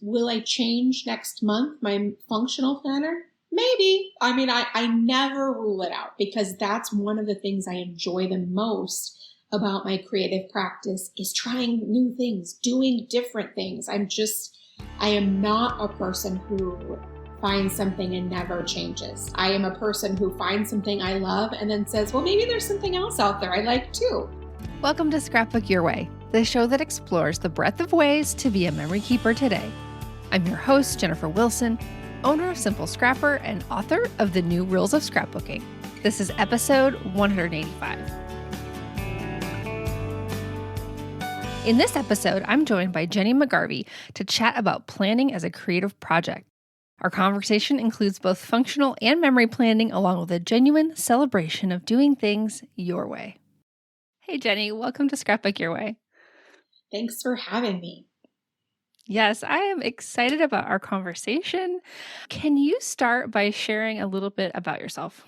Will I change next month my functional planner? Maybe. I mean, I never rule it out because that's one of the things I enjoy the most about my creative practice is trying new things, doing different things. I am not a person who finds something and never changes. I am a person who finds something I love and then says, well, maybe there's something else out there I like too. Welcome to Scrapbook Your Way, the show that explores the breadth of ways to be a memory keeper today. I'm your host, Jennifer Wilson, owner of Simple Scrapper and author of The New Rules of Scrapbooking. This is episode 185. In this episode, I'm joined by Jennie McGarvey to chat about planning as a creative project. Our conversation includes both functional and memory planning, along with a genuine celebration of doing things your way. Hey, Jennie, welcome to Scrapbook Your Way. Thanks for having me. Yes, I am excited about our conversation. Can you start by sharing a little bit about yourself?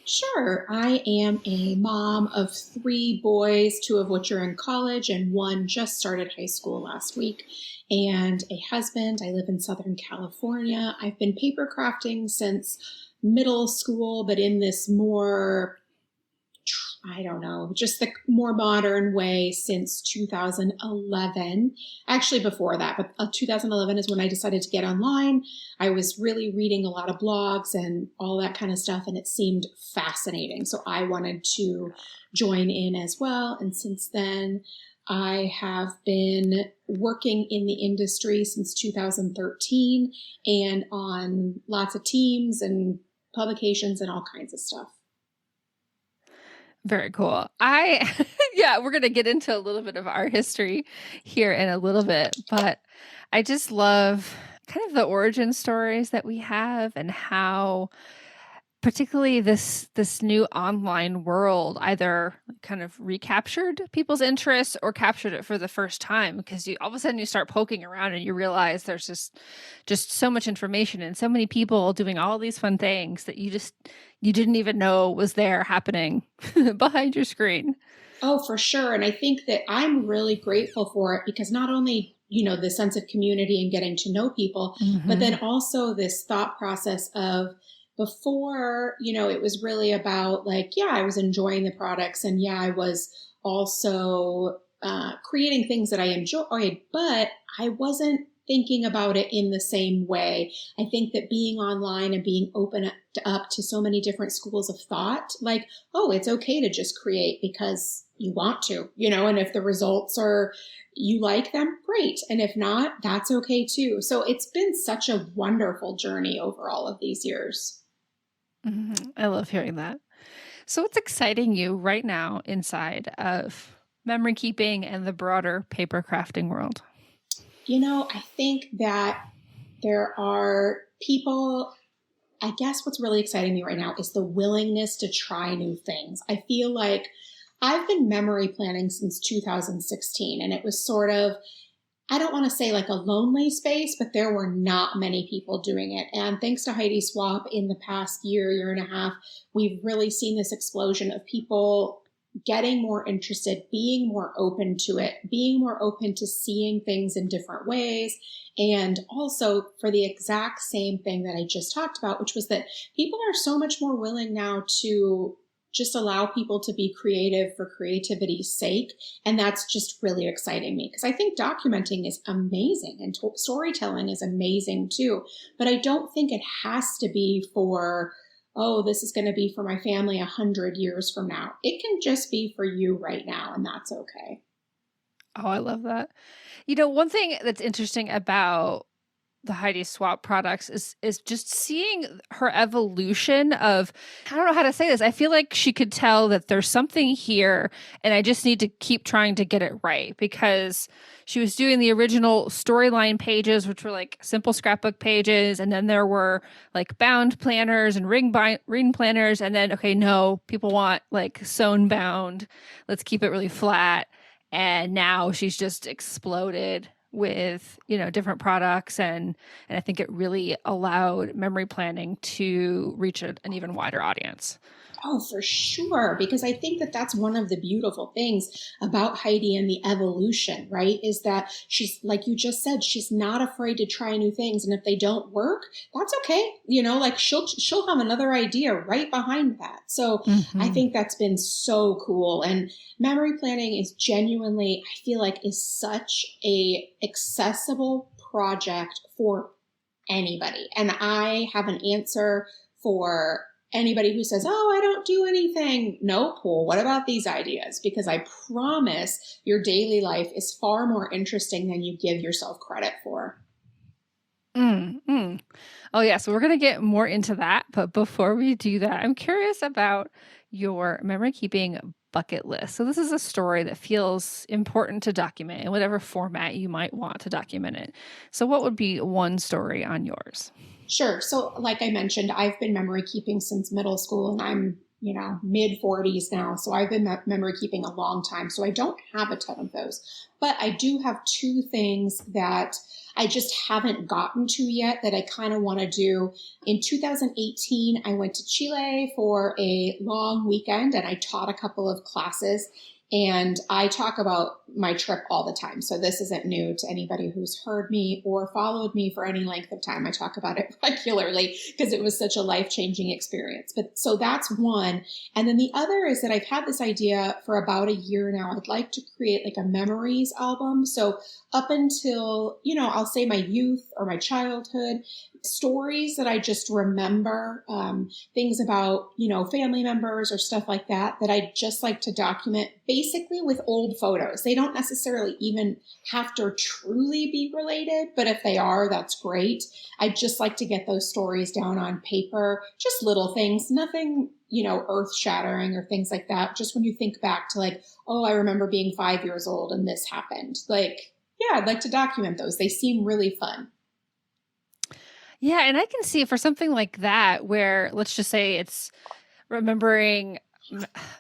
Sure. I am a mom of 3 boys, 2 of which are in college and 1 just started high school last week, and a husband. I live in Southern California. I've been paper crafting since middle school, but in this more, just the more modern way since 2011. Actually before that, but 2011 is when I decided to get online. I was really reading a lot of blogs and all that kind of stuff, and it seemed fascinating. So I wanted to join in as well. And since then, I have been working in the industry since 2013 and on lots of teams and publications and all kinds of stuff. Very cool. We're going to get into a little bit of our history here in a little bit, but I just love kind of the origin stories that we have and how particularly this new online world either kind of recaptured people's interests or captured it for the first time, because all of a sudden you start poking around and you realize there's just so much information and so many people doing all these fun things that you didn't even know was there happening behind your screen. Oh, for sure. And I think that I'm really grateful for it because not only, the sense of community and getting to know people, but then also this thought process of before, it was really about I was enjoying the products and I was also creating things that I enjoyed, but I wasn't thinking about it in the same way. I think that being online and being open up to so many different schools of thought, it's okay to just create because you want to, and if the results are, you like them, great. And if not, that's okay too. So it's been such a wonderful journey over all of these years. Mm-hmm. I love hearing that. So what's exciting you right now inside of memory keeping and the broader paper crafting world? I think that there are people, I guess what's really exciting me right now is the willingness to try new things. I feel like I've been memory planning since 2016, and it was sort of, I don't want to say like a lonely space, but there were not many people doing it. And thanks to Heidi Swap in the past year and a half, we've really seen this explosion of people getting more interested, being more open to it, being more open to seeing things in different ways. And also for the exact same thing that I just talked about, which was that people are so much more willing now to just allow people to be creative for creativity's sake. And that's just really exciting me because I think documenting is amazing and storytelling is amazing too. But I don't think it has to be for, this is going to be for my family 100 years from now. It can just be for you right now, and that's okay. Oh, I love that. One thing that's interesting about the Heidi Swap products is just seeing her evolution of, I don't know how to say this. I feel like she could tell that there's something here and I just need to keep trying to get it right, because she was doing the original storyline pages, which were like simple scrapbook pages. And then there were like bound planners and ring planners. And then, okay, no, people want like sewn bound. Let's keep it really flat. And now she's just exploded with, different products. And I think it really allowed memory planning to reach an even wider audience. Oh, for sure. Because I think that that's one of the beautiful things about Heidi and the evolution, right? Is that she's, like you just said, she's not afraid to try new things. And if they don't work, that's okay. Like she'll have another idea right behind that. So I think that's been so cool. And memory planning is genuinely, I feel like, is such a accessible project for anybody. And I have an answer for anybody who says, oh, I don't do anything. No, Paul, what about these ideas? Because I promise your daily life is far more interesting than you give yourself credit for. Oh, yeah. So we're going to get more into that. But before we do that, I'm curious about your memory keeping bucket list. So this is a story that feels important to document in whatever format you might want to document it. So what would be one story on yours? Sure. So like I mentioned, I've been memory keeping since middle school, and I'm, mid 40s now. So I've been memory keeping a long time. So I don't have a ton of those, but I do have two things that I just haven't gotten to yet that I kind of want to do. In 2018, I went to Chile for a long weekend and I taught a couple of classes. And I talk about my trip all the time. So this isn't new to anybody who's heard me or followed me for any length of time. I talk about it regularly because it was such a life-changing experience. But so that's one. And then the other is that I've had this idea for about a year now. I'd like to create like a memories album. So up until, I'll say my youth or my childhood, stories that I just remember, things about, family members or stuff like that I just like to document basically with old photos. They don't necessarily even have to truly be related, but if they are, that's great. I just like to get those stories down on paper, just little things, nothing, earth shattering or things like that. Just when you think back to like, oh, I remember being 5 years old and this happened. Like, yeah, I'd like to document those. They seem really fun. Yeah, and I can see for something like that, where let's just say it's remembering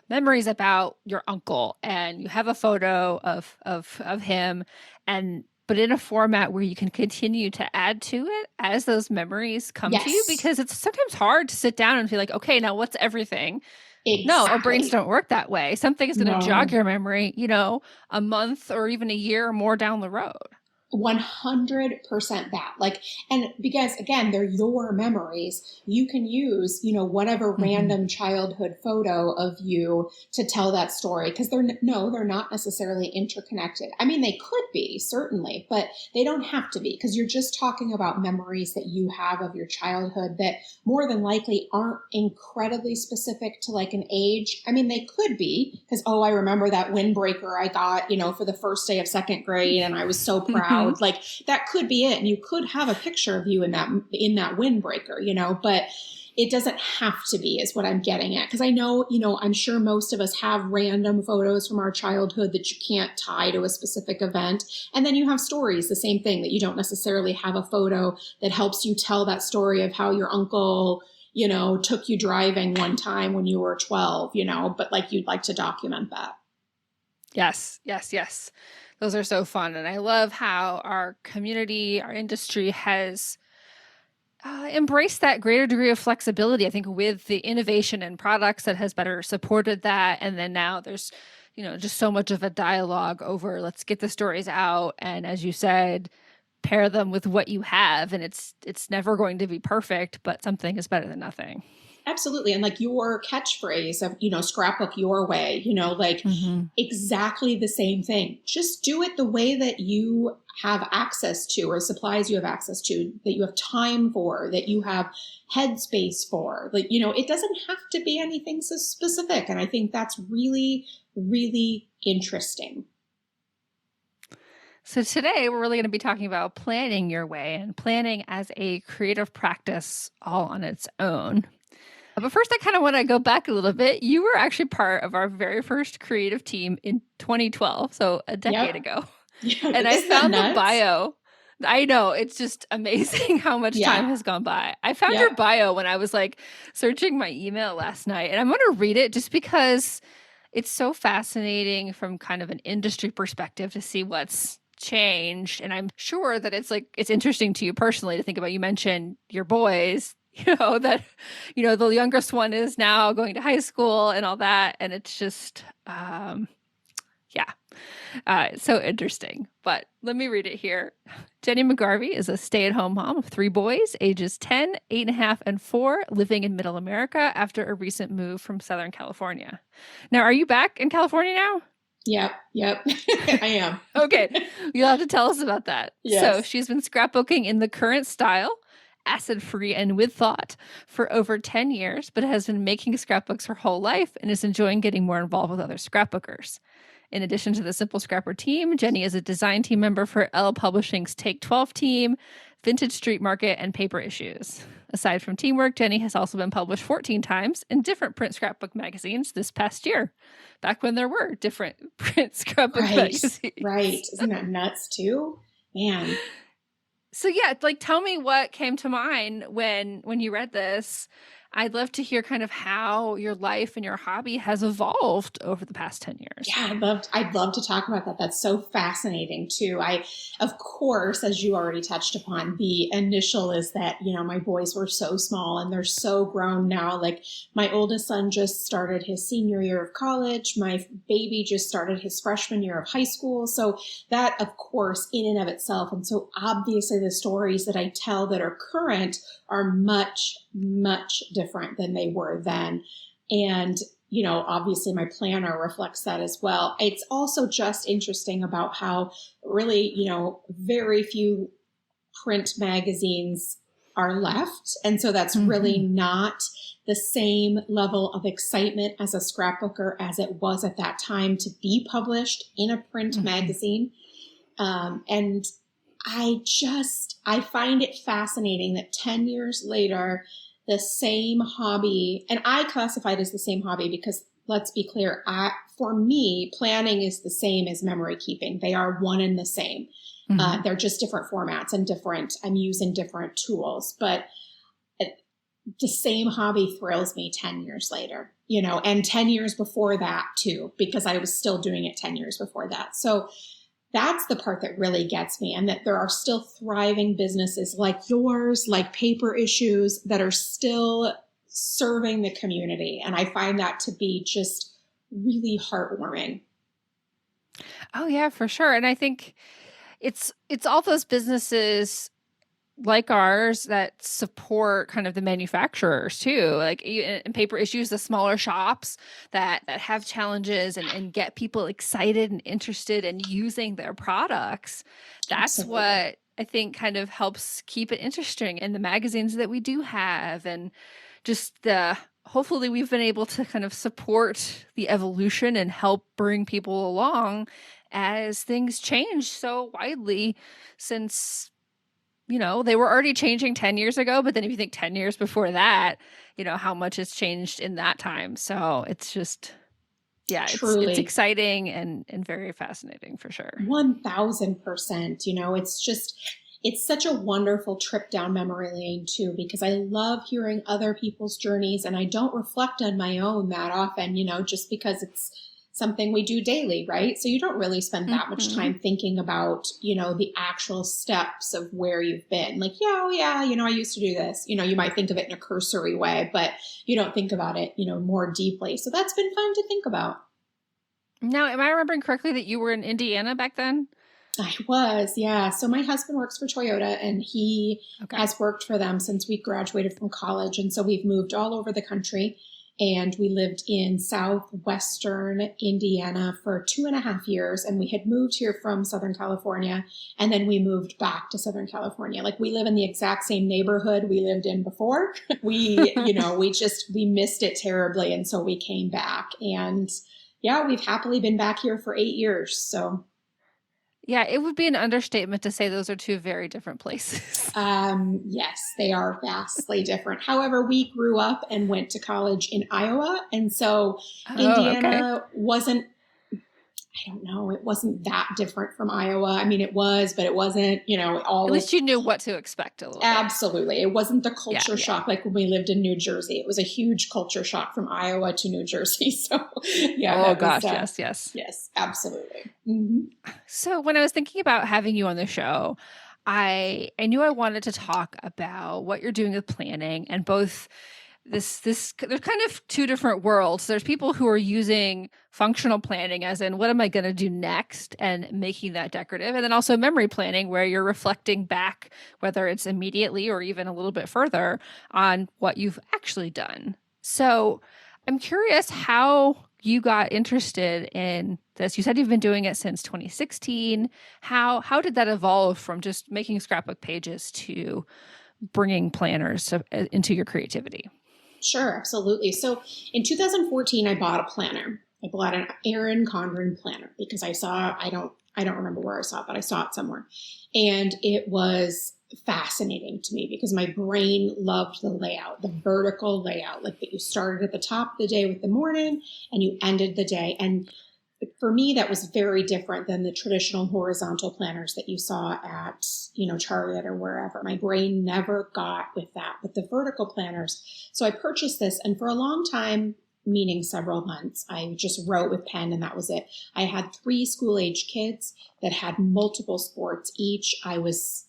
memories about your uncle, and you have a photo of him, but in a format where you can continue to add to it as those memories come to you, because it's sometimes hard to sit down and be like, okay, now what's everything? Exactly. No, our brains don't work that way. Something is going to jog your memory, a month or even a year or more down the road. 100% that. Like, and because again, they're your memories, you can use, whatever random childhood photo of you to tell that story. Cause they're not necessarily interconnected. I mean, they could be certainly, but they don't have to be, because you're just talking about memories that you have of your childhood that more than likely aren't incredibly specific to like an age. I mean, they could be because, oh, I remember that windbreaker I got, for the first day of second grade and I was so proud. Like that could be it. And you could have a picture of you in that windbreaker, but it doesn't have to be, is what I'm getting at. Cause I know, I'm sure most of us have random photos from our childhood that you can't tie to a specific event. And then you have stories, the same thing, that you don't necessarily have a photo that helps you tell that story of how your uncle, took you driving one time when you were 12, but like you'd like to document that. Yes. Those are so fun. And I love how our community, our industry has embraced that greater degree of flexibility, I think, with the innovation in products that has better supported that. And then now there's, just so much of a dialogue over, let's get the stories out. And as you said, pair them with what you have. And it's never going to be perfect, but something is better than nothing. Absolutely. And like your catchphrase of, scrapbook your way, exactly the same thing. Just do it the way that you have access to, or supplies you have access to, that you have time for, that you have headspace for. Like, it doesn't have to be anything so specific. And I think that's really, really interesting. So today we're really going to be talking about planning your way and planning as a creative practice all on its own. But first, I kind of want to go back a little bit. You were actually part of our very first creative team in 2012, so a decade ago. Yeah, and I found the bio. I know, it's just amazing how much time has gone by. I found your bio when I was like searching my email last night, and I'm going to read it just because it's so fascinating from kind of an industry perspective to see what's changed. And I'm sure that it's interesting to you personally to think about. You mentioned your boys, that, the youngest one is now going to high school and all that. And it's just, yeah, it's so interesting. But let me read it here. Jennie McGarvey is a stay-at-home mom of 3 boys, ages 10, 8.5, and 4, living in Middle America after a recent move from Southern California. Now, are you back in California now? Yep. I am. Okay. You'll have to tell us about that. Yes. So she's been scrapbooking in the current style, acid-free and with thought, for over 10 years, but has been making scrapbooks her whole life and is enjoying getting more involved with other scrapbookers. In addition to the Simple Scrapper team, Jennie is a design team member for Elle Publishing's Take 12 team, Vintage Street Market, and Paper Issues. Aside from teamwork, Jennie has also been published 14 times in different print scrapbook magazines this past year, back when there were different print scrapbook magazines. Right. Isn't that nuts too? Man. So yeah, tell me what came to mind when you read this. I'd love to hear kind of how your life and your hobby has evolved over the past 10 years. Yeah, I'd love to talk about that. That's so fascinating too. Of course, as you already touched upon, the initial is that, my boys were so small and they're so grown now. Like my oldest son just started his senior year of college. My baby just started his freshman year of high school. So that, of course, in and of itself. And so obviously the stories that I tell that are current are much, much different than they were then. And, obviously my planner reflects that as well. It's also just interesting about how really, very few print magazines are left. And so that's really not the same level of excitement as a scrapbooker as it was at that time to be published in a print magazine. And I find it fascinating that 10 years later, the same hobby, and I classify it as the same hobby because let's be clear, for me, planning is the same as memory keeping. They are one and the same. They're just different formats and I'm using different tools, but the same hobby thrills me 10 years later, and 10 years before that too, because I was still doing it 10 years before that. So that's the part that really gets me, and that there are still thriving businesses like yours, like Paper Issues, that are still serving the community. And I find that to be just really heartwarming. Oh yeah, for sure. And I think it's all those businesses like ours that support kind of the manufacturers too, like in Paper Issues, the smaller shops that have challenges and get people excited and interested in using their products. That's Absolutely. What I think kind of helps keep it interesting in the magazines that we do have. And just hopefully we've been able to kind of support the evolution and help bring people along as things change so widely since they were already changing 10 years ago, but then if you think 10 years before that, how much has changed in that time. So it's just, yeah, it's exciting and very fascinating for sure. 1000%. It's such a wonderful trip down memory lane too, because I love hearing other people's journeys and I don't reflect on my own that often, just because it's something we do daily, right? So you don't really spend that much time thinking about, the actual steps of where you've been. Like, I used to do this. You might think of it in a cursory way, but you don't think about it, more deeply. So that's been fun to think about. Now, am I remembering correctly that you were in Indiana back then? I was, yeah. So my husband works for Toyota and he has worked for them since we graduated from college. And so we've moved all over the country. And we lived in southwestern Indiana for 2.5 years. And we had moved here from Southern California. And then we moved back to Southern California. Like we live in the exact same neighborhood we lived in before. We missed it terribly. And so we came back. And yeah, we've happily been back here for 8 years. So. Yeah, it would be an understatement to say those are two very different places. Yes, they are vastly different. However, we grew up and went to college in Iowa. And so Indiana wasn't, I don't know, it wasn't that different from Iowa. I mean, it was, but it wasn't, all. At least you knew what to expect a little bit. Absolutely. It wasn't the culture shock like when we lived in New Jersey. It was a huge culture shock from Iowa to New Jersey. So, yeah. Oh, gosh. Yes. Yes, absolutely. Mm-hmm. So when I was thinking about having you on the show, I knew I wanted to talk about what you're doing with planning, and both this there's kind of two different worlds. There's people who are using functional planning as in what am I going to do next and making that decorative, and then also memory planning where you're reflecting back, whether it's immediately or even a little bit further, on what you've actually done. So I'm curious how you got interested in this. You said you've been doing it since 2016. How did that evolve from just making scrapbook pages to bringing planners into your creativity? Sure, absolutely. So in 2014, I bought a planner. I bought an Erin Condren planner because I don't remember where I saw it, but I saw it somewhere. And it was fascinating to me because my brain loved the layout, the vertical layout, like that you started at the top of the day with the morning and you ended the day. And for me, that was very different than the traditional horizontal planners that you saw at, Target or wherever. My brain never got with that, but the vertical planners. So I purchased this, and for a long time, meaning several months, I just wrote with pen and that was it. I had 3 school-age kids that had multiple sports each. I was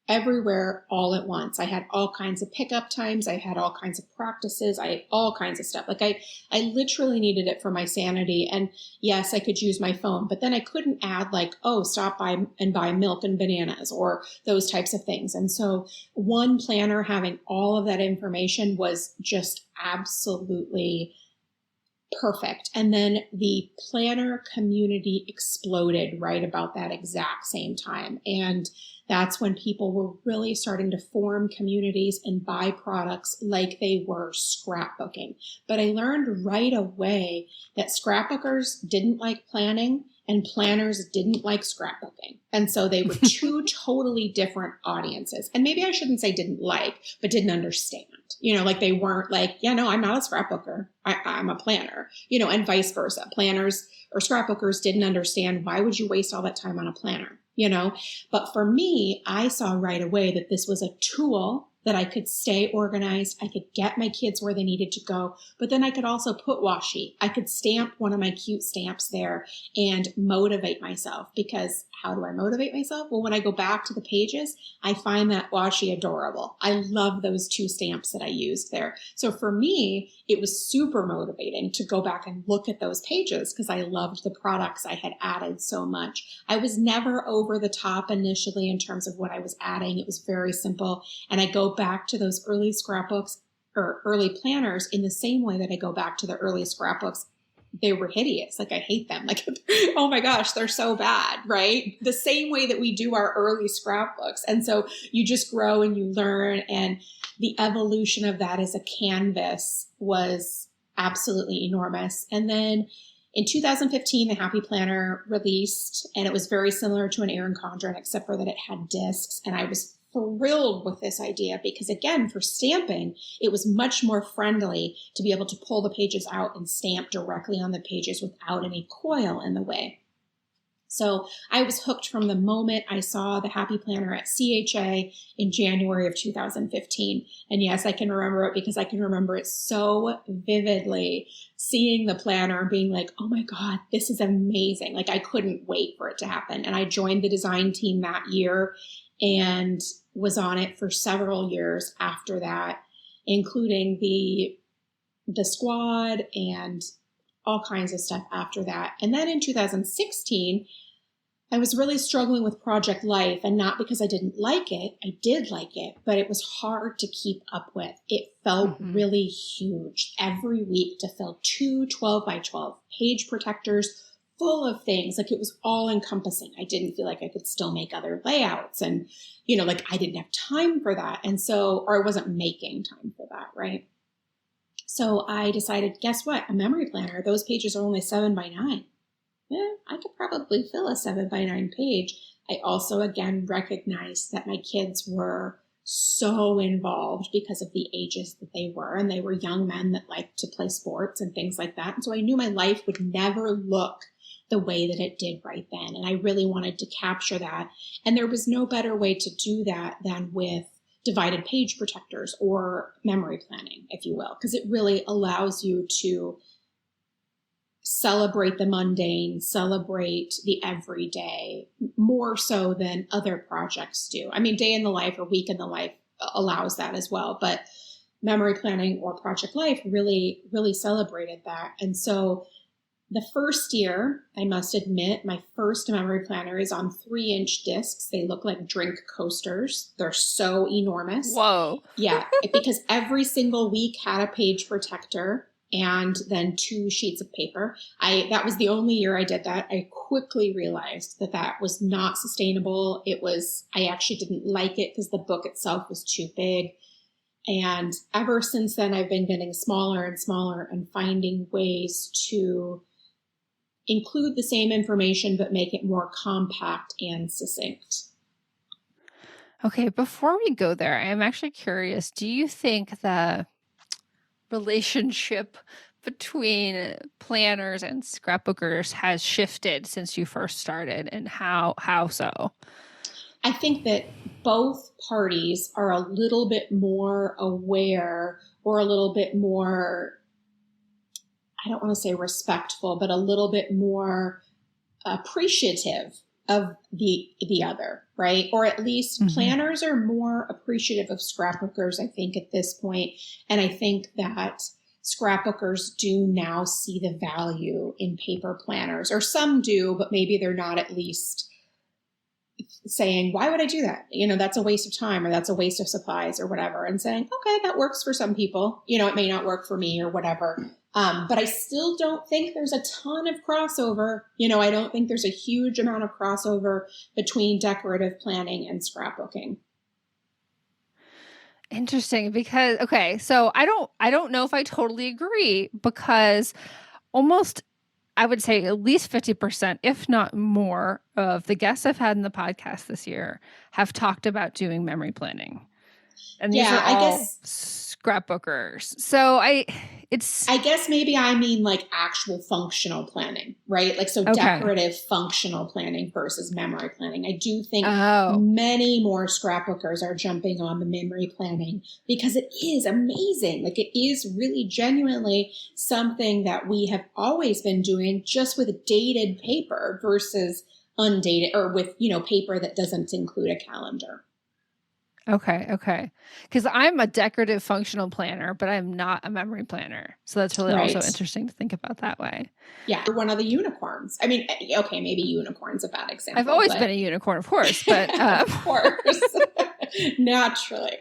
everywhere all at once. I had all kinds of pickup times. I had all kinds of practices. I had all kinds of stuff. Like I literally needed it for my sanity. And yes, I could use my phone, but then I couldn't add like, oh, stop by and buy milk and bananas or those types of things. And so one planner having all of that information was just absolutely perfect. And then the planner community exploded right about that exact same time. And that's when people were really starting to form communities and buy products like they were scrapbooking. But I learned right away that scrapbookers didn't like planning and planners didn't like scrapbooking. And so they were two totally different audiences. And maybe I shouldn't say didn't like, but didn't understand. Like they weren't like, yeah, no, I'm not a scrapbooker. I'm a planner, and vice versa. Planners or scrapbookers didn't understand why would you waste all that time on a planner, But for me, I saw right away that this was a tool that I could stay organized. I could get my kids where they needed to go, but then I could also put washi. I could stamp one of my cute stamps there and motivate myself, because how do I motivate myself? Well, when I go back to the pages, I find that washi adorable. I love those 2 stamps that I used there. So for me, it was super motivating to go back and look at those pages because I loved the products I had added so much. I was never over the top initially in terms of what I was adding. It was very simple. And I go back to those early scrapbooks or early planners in the same way that I go back to the early scrapbooks. They were hideous. Like I hate them. Like, oh my gosh, they're so bad, right? The same way that we do our early scrapbooks. And so you just grow and you learn. And the evolution of that as a canvas was absolutely enormous. And then in 2015, the Happy Planner released, and it was very similar to an Erin Condren, except for that it had discs. And I was thrilled with this idea because, again, for stamping, it was much more friendly to be able to pull the pages out and stamp directly on the pages without any coil in the way. So I was hooked from the moment I saw the Happy Planner at CHA in January of 2015. And yes, I can remember it because I can remember it so vividly, seeing the planner and being like, oh my God, this is amazing. Like I couldn't wait for it to happen. And I joined the design team that year and was on it for several years after that, including the squad and all kinds of stuff after that. And then in 2016, I was really struggling with project life, and not because I didn't like it. I did like it, but it was hard to keep up with. It felt really huge every week to fill 2 12 by 12 page protectors full of things. Like it was all encompassing. I didn't feel like I could still make other layouts, and, like I didn't have time for that. And so, or I wasn't making time for that. Right. So I decided, guess what? A memory planner, those pages are only 7 by 9. Yeah, I could probably fill a 7 by 9 page. I also, again, recognized that my kids were so involved because of the ages that they were. And they were young men that liked to play sports and things like that. And so I knew my life would never look the way that it did right then. And I really wanted to capture that. And there was no better way to do that than with divided page protectors or memory planning, if you will, because it really allows you to celebrate the mundane, celebrate the everyday more so than other projects do. I mean, day in the life or week in the life allows that as well, but memory planning or project life really, really celebrated that. And so the first year, I must admit, my first memory planner is on 3-inch discs. They look like drink coasters. They're so enormous. Whoa. Yeah, because every single week had a page protector and then 2 sheets of paper. That was the only year I did that. I quickly realized that was not sustainable. I actually didn't like it because the book itself was too big. And ever since then, I've been getting smaller and smaller and finding ways to include the same information, but make it more compact and succinct. Okay, before we go there, I'm actually curious, do you think the relationship between planners and scrapbookers has shifted since you first started, and how so? I think that both parties are a little bit more aware or a little bit more, I don't want to say respectful, but a little bit more appreciative of the other, right? Or at least planners are more appreciative of scrapbookers, I think, at this point. And I think that scrapbookers do now see the value in paper planners, or some do, but maybe they're not at least saying, why would I do that? That's a waste of time, or that's a waste of supplies, or whatever, and saying, okay, that works for some people. It may not work for me, or whatever. But I still don't think there's a ton of crossover. I don't think there's a huge amount of crossover between decorative planning and scrapbooking. Interesting, because, okay, so I don't know if I totally agree, because almost, I would say at least 50%, if not more, of the guests I've had in the podcast this year have talked about doing memory planning. And these are all scrapbookers. So I guess maybe I mean like actual functional planning, right? Like, so decorative functional planning versus memory planning. I do think many more scrapbookers are jumping on the memory planning because it is amazing. Like, it is really genuinely something that we have always been doing, just with dated paper versus undated, or with, paper that doesn't include a calendar. Okay. Because I'm a decorative functional planner, but I'm not a memory planner. So that's really also interesting to think about that way. Yeah, you're one of the unicorns. I mean, okay, maybe unicorn's a bad example. I've always been a unicorn, of course, but of course, naturally.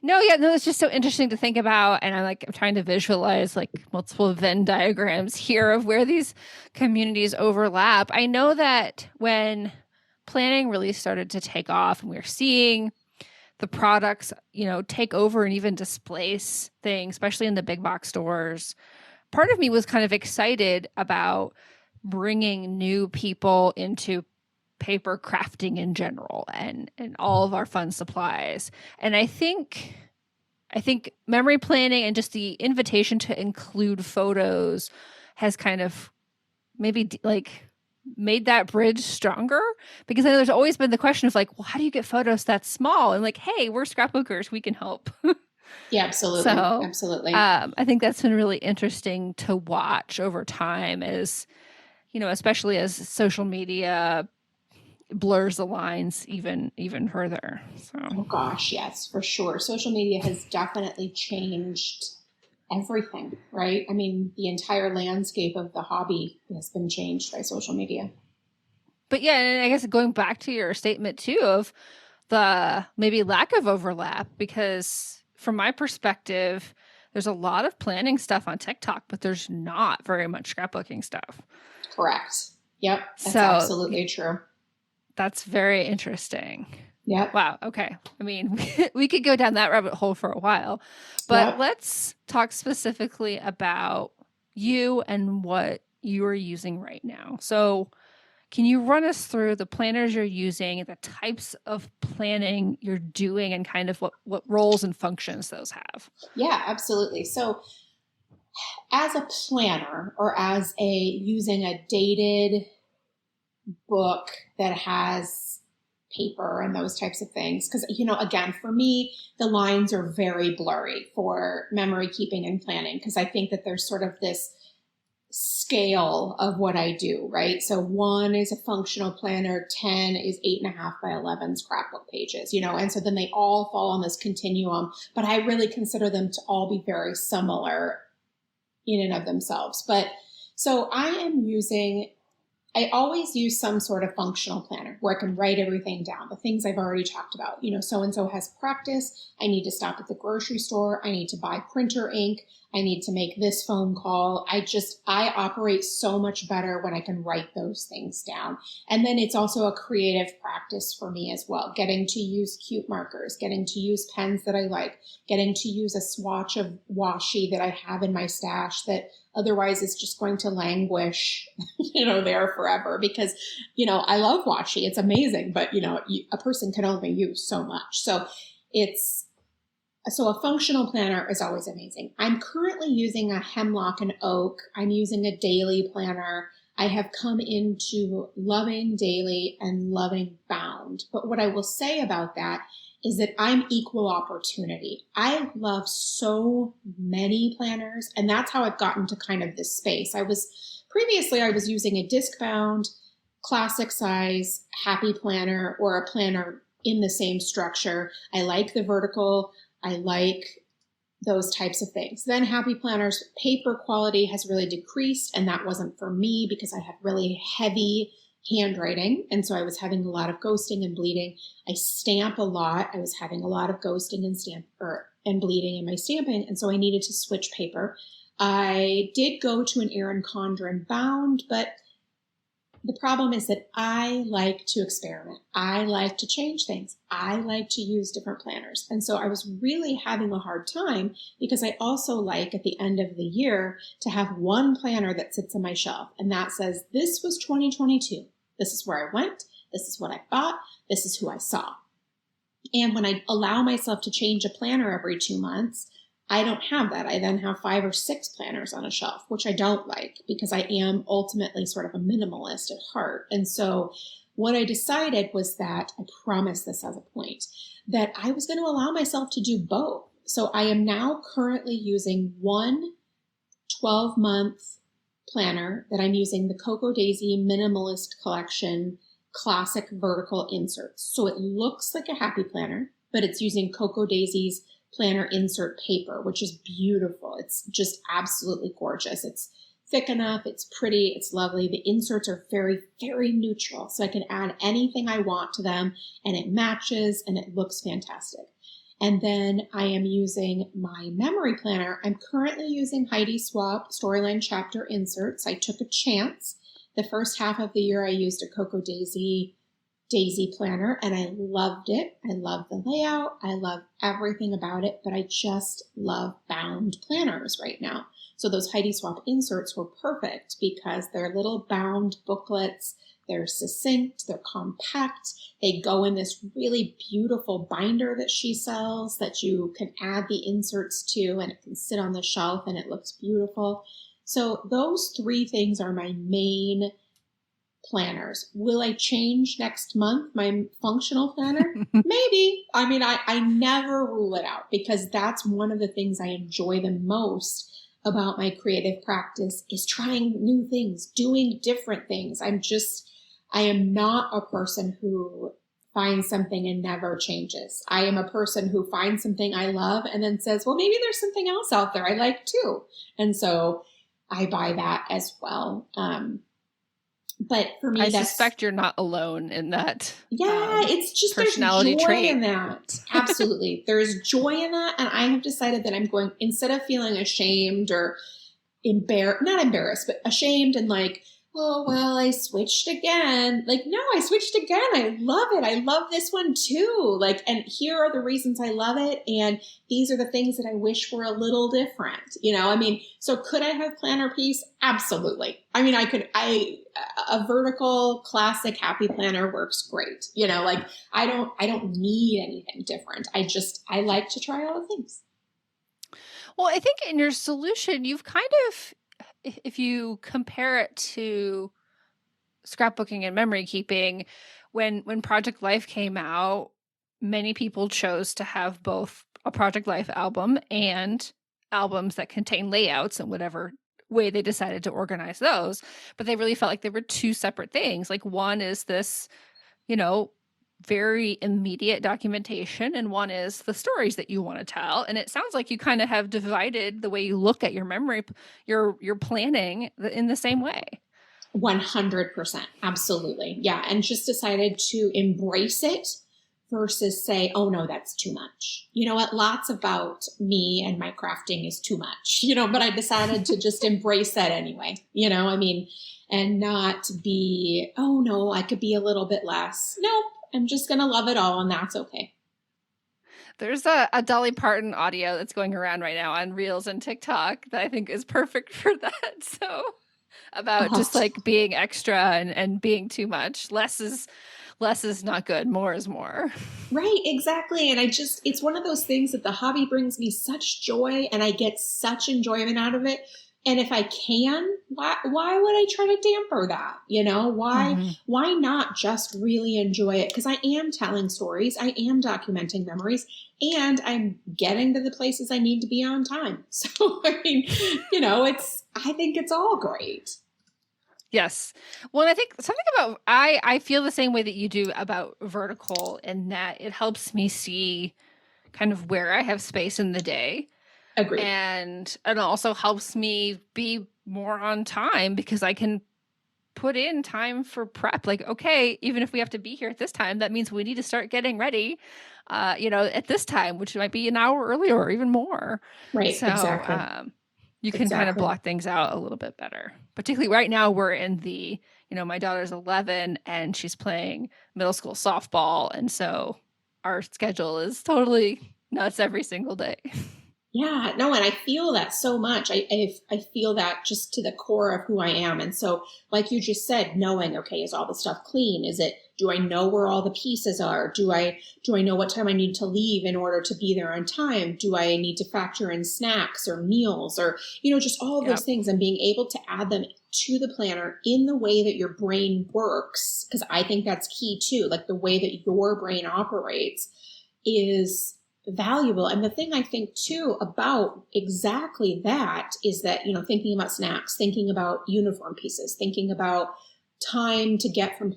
No, it's just so interesting to think about, and I'm trying to visualize like multiple Venn diagrams here of where these communities overlap. I know that when planning really started to take off, and we were seeing the products, take over and even displace things, especially in the big box stores, part of me was kind of excited about bringing new people into paper crafting in general and all of our fun supplies. And I think memory planning and just the invitation to include photos has kind of maybe made that bridge stronger, because I know there's always been the question of well, how do you get photos that small? And hey, we're scrapbookers, we can help. Yeah, absolutely. So, absolutely. I think that's been really interesting to watch over time, as especially as social media blurs the lines even further. So. Oh gosh, yes, for sure. Social media has definitely changed everything, right? I mean, the entire landscape of the hobby has been changed by social media. But yeah, and I guess going back to your statement too of the maybe lack of overlap, because from my perspective, there's a lot of planning stuff on TikTok, but there's not very much scrapbooking stuff. Correct. Yep. That's absolutely true. That's very interesting. Yeah. Wow. Okay. I mean, we could go down that rabbit hole for a while, but let's talk specifically about you and what you are using right now. So can you run us through the planners you're using, the types of planning you're doing, and kind of what roles and functions those have? Yeah, absolutely. So as a planner, or as using a dated book that has paper and those types of things, because again, for me, the lines are very blurry for memory keeping and planning, because I think that there's sort of this scale of what I do, right? So 1 is a functional planner, 10 is 8.5 by 11 scrapbook pages, and so then they all fall on this continuum, but I really consider them to all be very similar in and of themselves. But so I always use some sort of functional planner where I can write everything down, the things I've already talked about. So-and-so has practice. I need to stop at the grocery store. I need to buy printer ink. I need to make this phone call. I operate so much better when I can write those things down. And then it's also a creative practice for me as well, getting to use cute markers, getting to use pens that I like, getting to use a swatch of washi that I have in my stash that otherwise it's just going to languish, there forever because, I love washi. It's amazing, but a person can only use so much. So a functional planner is always amazing. I'm currently using a hemlock and oak. I'm using a daily planner. I have come into loving daily and loving bound. But what I will say about that is that I'm equal opportunity. I love so many planners, and that's how I've gotten to kind of this space. Previously I was using a disc bound, classic size, happy planner, or a planner in the same structure. I like the vertical. I like those types of things. Then happy planners, paper quality has really decreased, and that wasn't for me because I had really heavy handwriting, and so I was having a lot of ghosting and bleeding. I stamp a lot. I was having a lot of ghosting and bleeding in my stamping, and so I needed to switch paper. I did go to an Erin Condren bound, but the problem is that I like to experiment. I like to change things. I like to use different planners. And so I was really having a hard time because I also like at the end of the year to have one planner that sits on my shelf and that says, this was 2022. This is where I went. This is what I bought. This is who I saw. And when I allow myself to change a planner every 2 months, I don't have that. I then have 5 or 6 planners on a shelf, which I don't like because I am ultimately sort of a minimalist at heart. And so what I decided was that, I promise this as a point, that I was going to allow myself to do both. So I am now currently using one 12-month planner that I'm using, the Cocoa Daisy Minimalist Collection Classic Vertical Inserts. So it looks like a happy planner, but it's using Cocoa Daisy's planner insert paper, which is beautiful. It's just absolutely gorgeous. It's thick enough. It's pretty. It's lovely. The inserts are very, very neutral. So I can add anything I want to them and it matches and it looks fantastic. And then I am using my memory planner. I'm currently using Heidi Swapp Storyline Chapter inserts. I took a chance. The first half of the year I used a Cocoa Daisy planner and I loved it. I love the layout. I love everything about it, but I just love bound planners right now. So those Heidi Swapp inserts were perfect because they're little bound booklets. They're succinct. They're compact. They go in this really beautiful binder that she sells that you can add the inserts to and it can sit on the shelf and it looks beautiful. So those 3 things are my main planners. Will I change next month my functional planner? Maybe. I mean, I never rule it out because that's one of the things I enjoy the most about my creative practice is trying new things, doing different things. I am not a person who finds something and never changes. I am a person who finds something I love and then says, well, maybe there's something else out there I like too. And so I buy that as well. But for me, I suspect you're not alone in that. Yeah, it's just personality there's joy trait in that. Absolutely. There's joy in that. And I have decided that I'm going, instead of feeling ashamed or not embarrassed, but ashamed and like, oh, well, I switched again. Like, no, I switched again. I love it. I love this one too. Like, and here are the reasons I love it. And these are the things that I wish were a little different. I mean, so could I have planner piece? Absolutely. I mean, a vertical classic happy planner works great. Like I don't need anything different. I like to try all the things. Well, I think in your solution, you've kind of, if you compare it to scrapbooking and memory keeping, when Project Life came out, many people chose to have both a Project Life album and albums that contain layouts in whatever way they decided to organize those. But they really felt like they were two separate things. Like one is this, very immediate documentation, and one is the stories that you want to tell. And it sounds like you kind of have divided the way you look at your memory, your planning in the same way. 100%. Absolutely. Yeah. And just decided to embrace it versus say, oh no, that's too much. You know what? Lots about me and my crafting is too much, but I decided to just embrace that anyway, and not be, oh no, I could be a little bit less. Nope. I'm just going to love it all, and that's okay. There's a Dolly Parton audio that's going around right now on Reels and TikTok that I think is perfect for that. So about just like being extra and being too much. Less is not good. More is more. Right, exactly. And it's one of those things that the hobby brings me such joy, and I get such enjoyment out of it. And if I can, why would I try to damper that? Why not just really enjoy it? Because I am telling stories, I am documenting memories, and I'm getting to the places I need to be on time. So, I think it's all great. Yes. Well, I think something about, I feel the same way that you do about vertical, in that it helps me see kind of where I have space in the day. Agreed. And it also helps me be more on time, because I can put in time for prep. Like, okay, even if we have to be here at this time, that means we need to start getting ready, at this time, which might be an hour earlier or even more. Right. So, exactly. You can kind of block things out a little bit better. Particularly right now, we're in the, my daughter's 11 and she's playing middle school softball. And so our schedule is totally nuts every single day. Yeah, no, and I feel that so much. I feel that just to the core of who I am. And so, like you just said, knowing, okay, is all the stuff clean? Do I know where all the pieces are? Do I know what time I need to leave in order to be there on time? Do I need to factor in snacks or meals or, just all of those things, and being able to add them to the planner in the way that your brain works? Because I think that's key too. Like the way that your brain operates is valuable. And the thing I think too about exactly that is that, thinking about snacks, thinking about uniform pieces, thinking about time to get from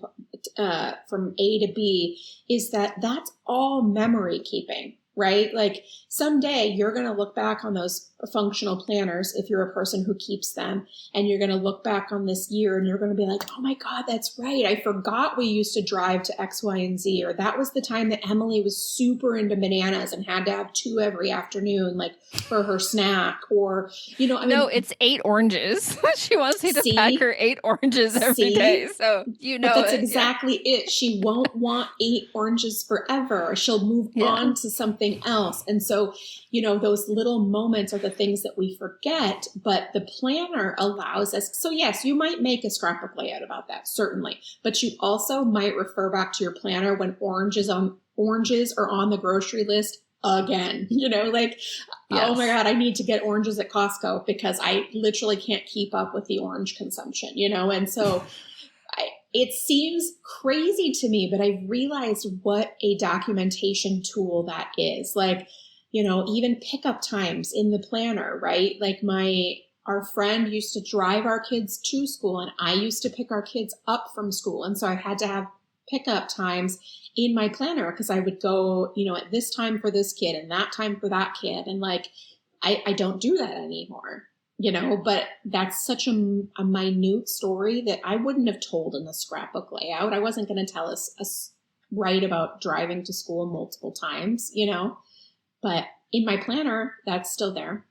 A to B, is that's all memory keeping, right? Like someday you're going to look back on those functional planners, if you're a person who keeps them, and you're going to look back on this year and you're going to be like, oh my God, that's right. I forgot we used to drive to X, Y, and Z, or that was the time that Emily was super into bananas and had to have 2 every afternoon, like for her snack, or, No, it's 8 oranges. She wants me to pack her 8 oranges every day. So, but that's exactly it. She won't want 8 oranges forever. She'll move on to something else. And so, those little moments are the things that we forget, but the planner allows us. So yes, you might make a scrapbook layout about that, certainly, but you also might refer back to your planner when oranges are on the grocery list again, oh my God, I need to get oranges at Costco because I literally can't keep up with the orange consumption, and so it seems crazy to me, but I realized what a documentation tool that is. Like, even pickup times in the planner, right? Like our friend used to drive our kids to school, and I used to pick our kids up from school. And so I had to have pickup times in my planner because I would go, at this time for this kid and that time for that kid. And I don't do that anymore, but that's such a minute story that I wouldn't have told in the scrapbook layout. I wasn't going to tell us write about driving to school multiple times, but in my planner, that's still there.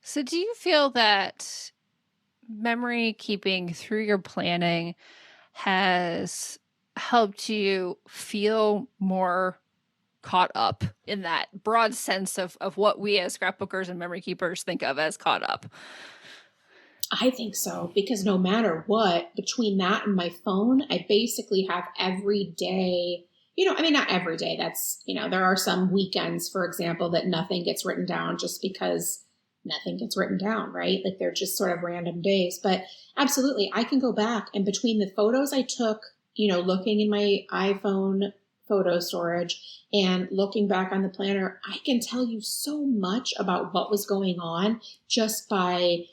So do you feel that memory keeping through your planning has helped you feel more caught up in that broad sense of what we as scrapbookers and memory keepers think of as caught up? I think so, because no matter what, between that and my phone, I basically have every day, not every day. That's, there are some weekends, for example, that nothing gets written down just because nothing gets written down, right? Like they're just sort of random days. But absolutely, I can go back, and between the photos I took, looking in my iPhone photo storage. And looking back on the planner, I can tell you so much about what was going on just by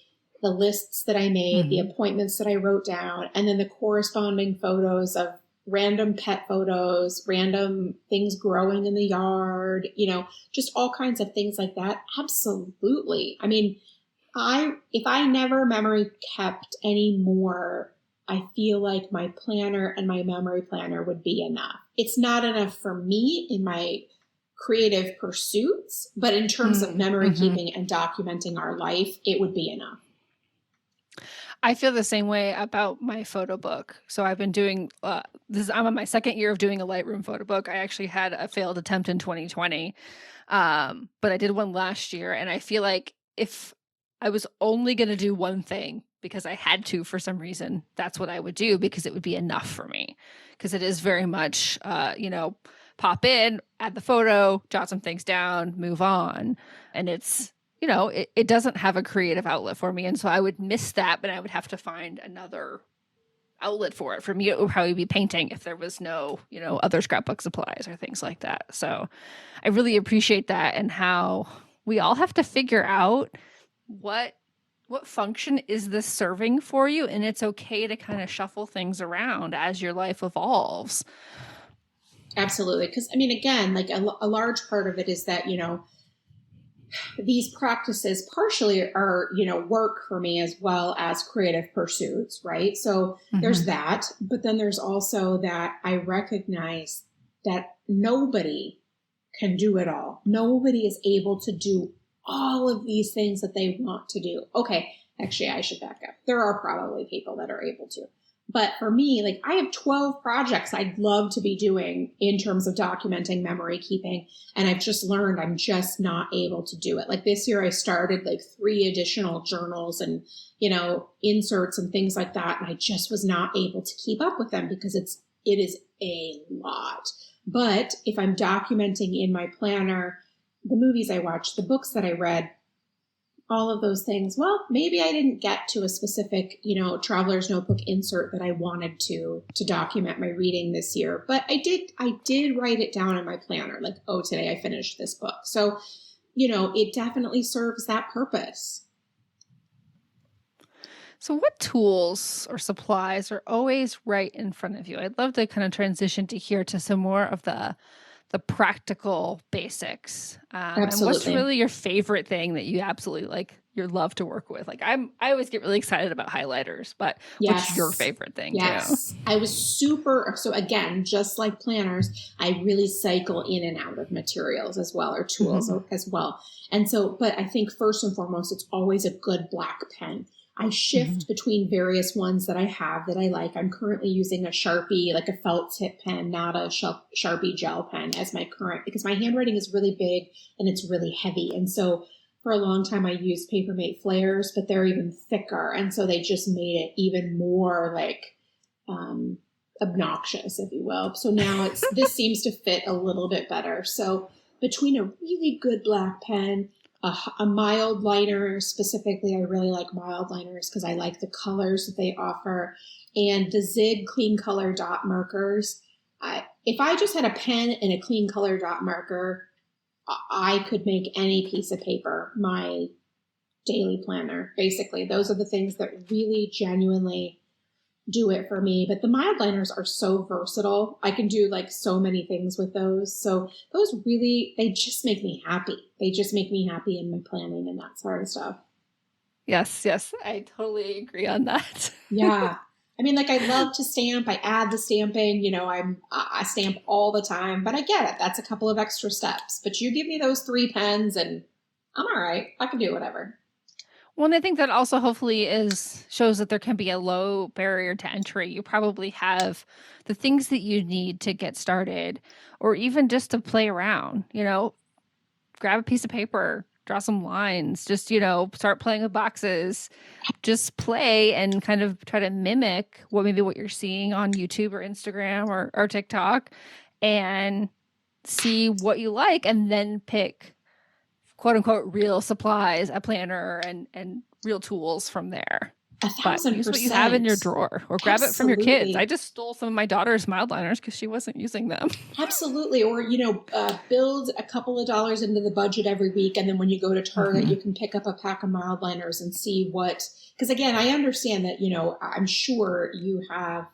the lists that I made, the appointments that I wrote down, and then the corresponding photos of random pet photos, random things growing in the yard, just all kinds of things like that. Absolutely. I mean, if I never memory kept anymore, I feel like my planner and my memory planner would be enough. It's not enough for me in my creative pursuits, but in terms of memory keeping and documenting our life, it would be enough. I feel the same way about my photo book. So I've been doing I'm on my second year of doing a Lightroom photo book. I actually had a failed attempt in 2020, but I did one last year. And I feel like if I was only going to do one thing because I had to for some reason, that's what I would do, because it would be enough for me. Because it is very much, pop in, add the photo, jot some things down, move on. And it's, it doesn't have a creative outlet for me. And so I would miss that, but I would have to find another outlet for it. For me, it would probably be painting if there was no, other scrapbook supplies or things like that. So I really appreciate that, and how we all have to figure out what function is this serving for you. And it's okay to kind of shuffle things around as your life evolves. Absolutely. Because, I mean, again, like a large part of it is that, these practices partially are, work for me as well as creative pursuits, right? So there's that, but then there's also that I recognize that nobody can do it all. Nobody is able to do all of these things that they want to do. Okay, actually, I should back up. There are probably people that are able to. But for me, like, I have 12 projects I'd love to be doing in terms of documenting memory keeping. And I've just learned I'm just not able to do it. Like this year, I started like 3 additional journals and, inserts and things like that. And I just was not able to keep up with them because it is a lot. But if I'm documenting in my planner the movies I watched, the books that I read, all of those things, well, maybe I didn't get to a specific, traveler's notebook insert that I wanted to document my reading this year, but I did write it down in my planner, like, oh, today I finished this book. So, it definitely serves that purpose. So what tools or supplies are always right in front of you? I'd love to kind of transition to here to some more of the practical basics. Absolutely. And what's really your favorite thing that you absolutely you love to work with? Like I always get really excited about highlighters, but what's your favorite thing too? I was so again, just like planners, I really cycle in and out of materials as well, or tools as well. And so, but I think first and foremost, it's always a good black pen. I shift between various ones that I have that I like. I'm currently using a Sharpie, like a felt tip pen, not a Sharpie gel pen as my current, because my handwriting is really big and it's really heavy. And so for a long time I used Papermate flares, but they're even thicker. And so they just made it even more obnoxious, if you will. So now this seems to fit a little bit better. So between a really good black pen, a mild liner, specifically, I really like mild liners because I like the colors that they offer, and the Zig clean color dot markers. If I just had a pen and a clean color dot marker, I could make any piece of paper my daily planner. Basically, those are the things that really genuinely do it for me. But the mild liners are so versatile. I can do so many things with those. So those really, they just make me happy. They just make me happy in my planning and that sort of stuff. Yes. I totally agree on that. Yeah. I mean, I love to stamp. I add the stamping, I stamp all the time, but I get it. That's a couple of extra steps, but you give me those 3 pens and I'm all right. I can do whatever. Well, and I think that also hopefully shows that there can be a low barrier to entry. You probably have the things that you need to get started, or even just to play around, grab a piece of paper, draw some lines, just, start playing with boxes, just play and kind of try to mimic what you're seeing on YouTube or Instagram or TikTok, and see what you like, and then pick quote unquote real supplies, a planner, and real tools from there. But use what you have in your 1,000%. drawer or grab it from your kids. Absolutely. I just stole some of my daughter's mild liners because she wasn't using them. Absolutely. Or, build a couple of dollars into the budget every week. And then when you go to Target, you can pick up a pack of mild liners and see because again, I understand that, I'm sure you have,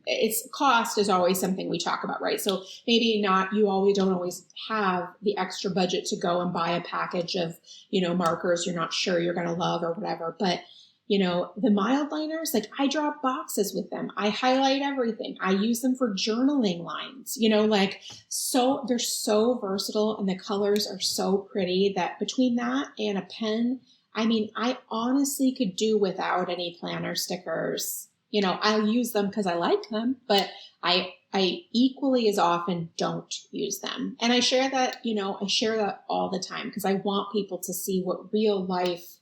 it's cost is always something we talk about, right? So maybe don't always have the extra budget to go and buy a package of, markers you're not sure you're going to love or whatever. But the mild liners, like I draw boxes with them. I highlight everything. I use them for journaling lines, so they're so versatile and the colors are so pretty that between that and a pen, I mean, I honestly could do without any planner stickers. I'll use them because I like them, but I equally as often don't use them. And I share that, all the time because I want people to see what real life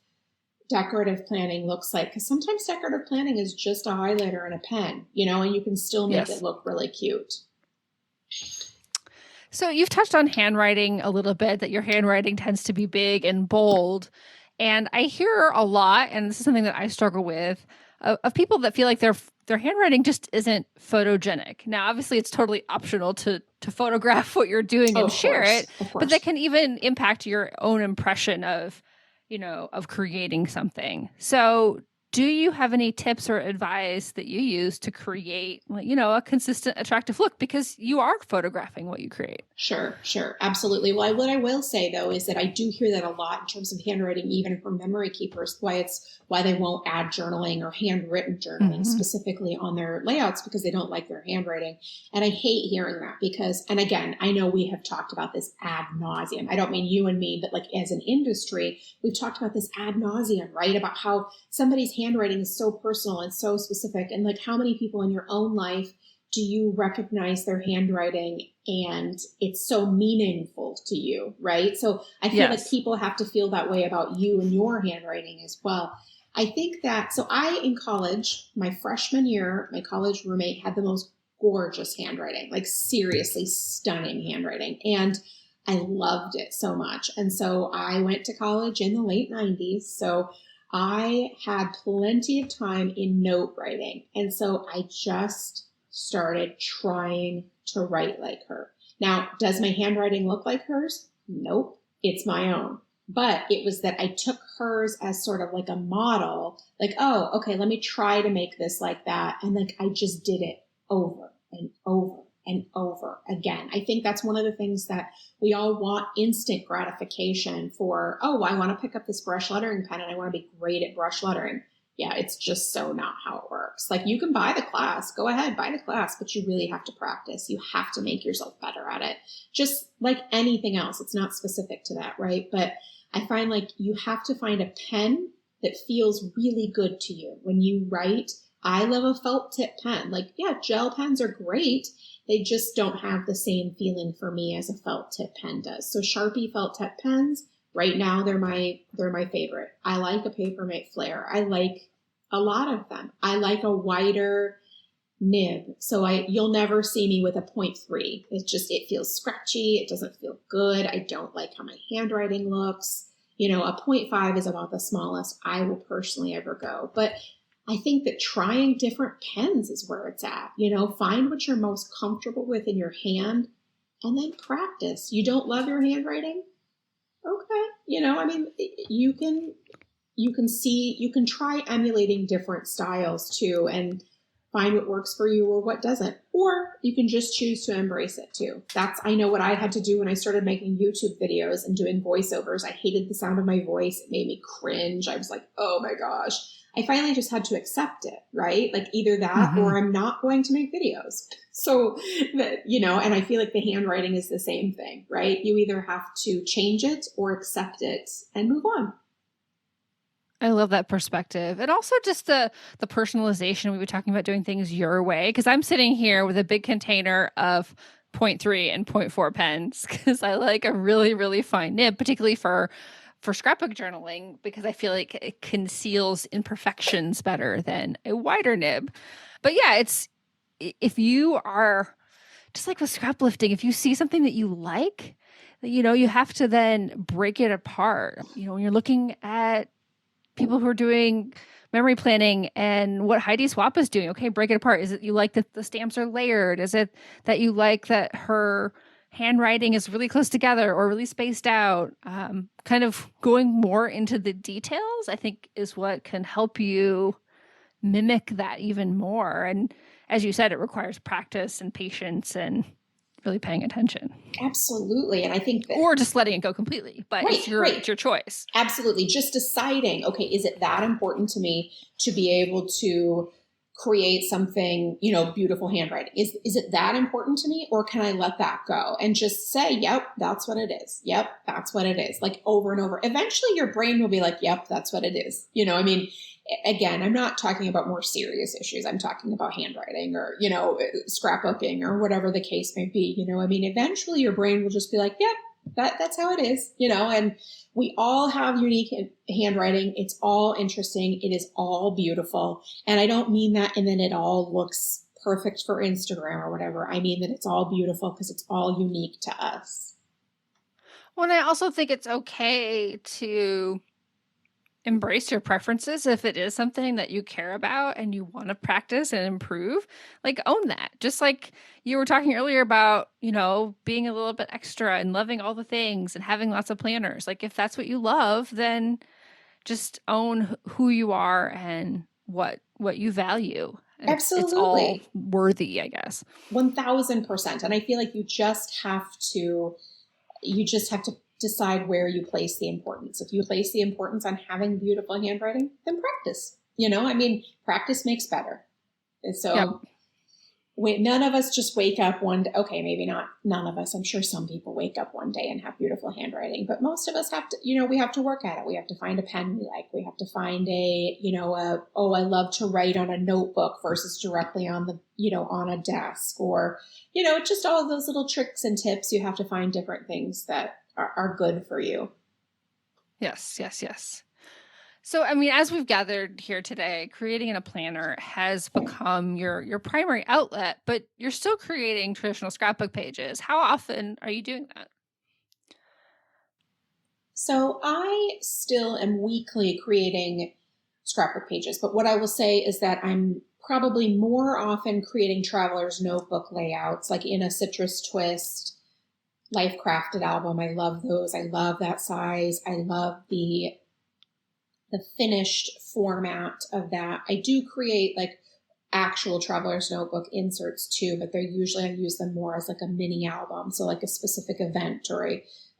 decorative planning looks like, because sometimes decorative planning is just a highlighter and a pen, and you can still make it look really cute. So you've touched on handwriting a little bit, that your handwriting tends to be big and bold. And I hear a lot, and this is something that I struggle with, of people that feel like their handwriting just isn't photogenic. Now, obviously, it's totally optional to photograph what you're doing and share it, but that can even impact your own impression of creating something. So do you have any tips or advice that you use to create, a consistent, attractive look? Because you are photographing what you create. Sure. Absolutely. Well, what I will say, though, is that I do hear that a lot in terms of handwriting, even from memory keepers, why they won't add journaling or handwritten journaling specifically on their layouts, because they don't like their handwriting. And I hate hearing that because, and again, I know we have talked about this ad nauseum. I don't mean you and me, but like as an industry, we've talked about this ad nauseum, right? About how somebody's handwriting is so personal and so specific. And like how many people in your own life do you recognize their handwriting and it's so meaningful to you, right? So I feel like people have to feel that way about you and your handwriting as well. I think that, so in college, my freshman year, my college roommate had the most gorgeous handwriting, like seriously stunning handwriting. And I loved it so much. And so I went to college in the late 90s. So I had plenty of time in note writing. And so I just started trying to write like her. Now, does my handwriting look like hers? Nope. It's my own. But it was that I took hers as sort of like a model, like, oh, okay, let me try to make this like that. And like, I just did it over and over and over again. I think that's one of the things that we all want instant gratification for. Oh, I want to pick up this brush lettering pen and I want to be great at brush lettering. Yeah, it's just so not how it works. Like you can buy the class, go ahead, buy the class, but you really have to practice. You have to make yourself better at it. Just like anything else, it's not specific to that, right? But I find like you have to find a pen that feels really good to you when you write. I love a felt tip pen. Like, yeah, gel pens are great. They just don't have the same feeling for me as a felt tip pen does. So Sharpie felt tip pens, right now, they're my favorite. I like a Papermate Flare. I like a lot of them. I like a wider nib. So you'll never see me with a 0.3. It feels scratchy. It doesn't feel good. I don't like how my handwriting looks. A 0.5 is about the smallest I will personally ever go. But I think that trying different pens is where it's at. Find what you're most comfortable with in your hand and then practice. You don't love your handwriting? Okay. You can try emulating different styles too and find what works for you or what doesn't, or you can just choose to embrace it too. I know what I had to do when I started making YouTube videos and doing voiceovers. I hated the sound of my voice. It made me cringe. I was like, oh my gosh. I finally just had to accept it, right? Like either that or I'm not going to make videos. So that, and I feel like the handwriting is the same thing, right? You either have to change it or accept it and move on. I love that perspective. And also just the personalization. We were talking about doing things your way, because I'm sitting here with a big container of 0.3 and 0.4 pens because I like a really, really fine nib, particularly for scrapbook journaling, because I feel like it conceals imperfections better than a wider nib. But yeah, if you are just like with scraplifting, if you see something that you like, you have to then break it apart. When you're looking at people who are doing memory planning and what Heidi Swap is doing. Okay, break it apart. Is it you like that the stamps are layered? Is it that you like that her handwriting is really close together or really spaced out? Kind of going more into the details, I think, is what can help you mimic that even more. And as you said, it requires practice and patience and really paying attention. Absolutely. And I think that, or just letting it go completely, but it's your choice. Absolutely. Just deciding, okay, is it that important to me to be able to create something, beautiful handwriting? Is it that important to me, or can I let that go and just say, yep, that's what it is. Yep, that's what it is. Like over and over. Eventually your brain will be like, yep, that's what it is. Again, I'm not talking about more serious issues. I'm talking about handwriting or, scrapbooking or whatever the case may be. Eventually your brain will just be like, yep, that's how it is, and we all have unique handwriting. It's all interesting. It is all beautiful. And I don't mean that and then it all looks perfect for Instagram or whatever. I mean that it's all beautiful because it's all unique to us. Well, and I also think it's okay to embrace your preferences. If it is something that you care about and you want to practice and improve, like own that. Just like you were talking earlier about, being a little bit extra and loving all the things and having lots of planners. Like if that's what you love, then just own who you are and what you value. And absolutely. It's all worthy, I guess. 1000%. And I feel like you just have to decide where you place the importance. If you place the importance on having beautiful handwriting, then practice. Practice makes better. And so none of us just wake up one day. Okay, maybe not none of us. I'm sure some people wake up one day and have beautiful handwriting, but most of us have to, we have to work at it. We have to find a pen we like. We have to find I love to write on a notebook versus directly on the, on a desk, or, just all of those little tricks and tips. You have to find different things that are good for you. Yes. So, as we've gathered here today, creating in a planner has become your primary outlet, but you're still creating traditional scrapbook pages. How often are you doing that? So I still am weekly creating scrapbook pages, but what I will say is that I'm probably more often creating traveler's notebook layouts, like in a citrus twist, Life Crafted album. I love those. I love that size. I love the finished format of that. I do create like actual traveler's notebook inserts too, but they're usually, I use them more as like a mini album. So like a specific event, or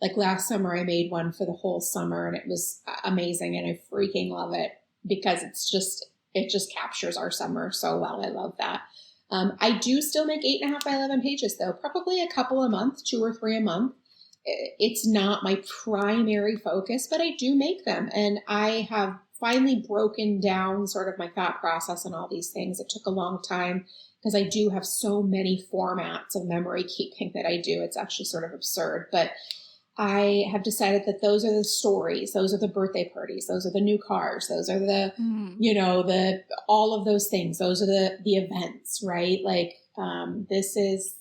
like last summer I made one for the whole summer and it was amazing. And I freaking love it because it just captures our summer so well. I love that. I do still make 8.5 by 11 pages though, probably a couple a month, 2 or 3 a month. It's not my primary focus, but I do make them. And I have finally broken down sort of my thought process and all these things. It took a long time because I do have so many formats of memory keeping that I do. It's actually sort of absurd, but I have decided that those are the stories. Those are the birthday parties. Those are the new cars. Those are the, all of those things. Those are the events, right? Like, this is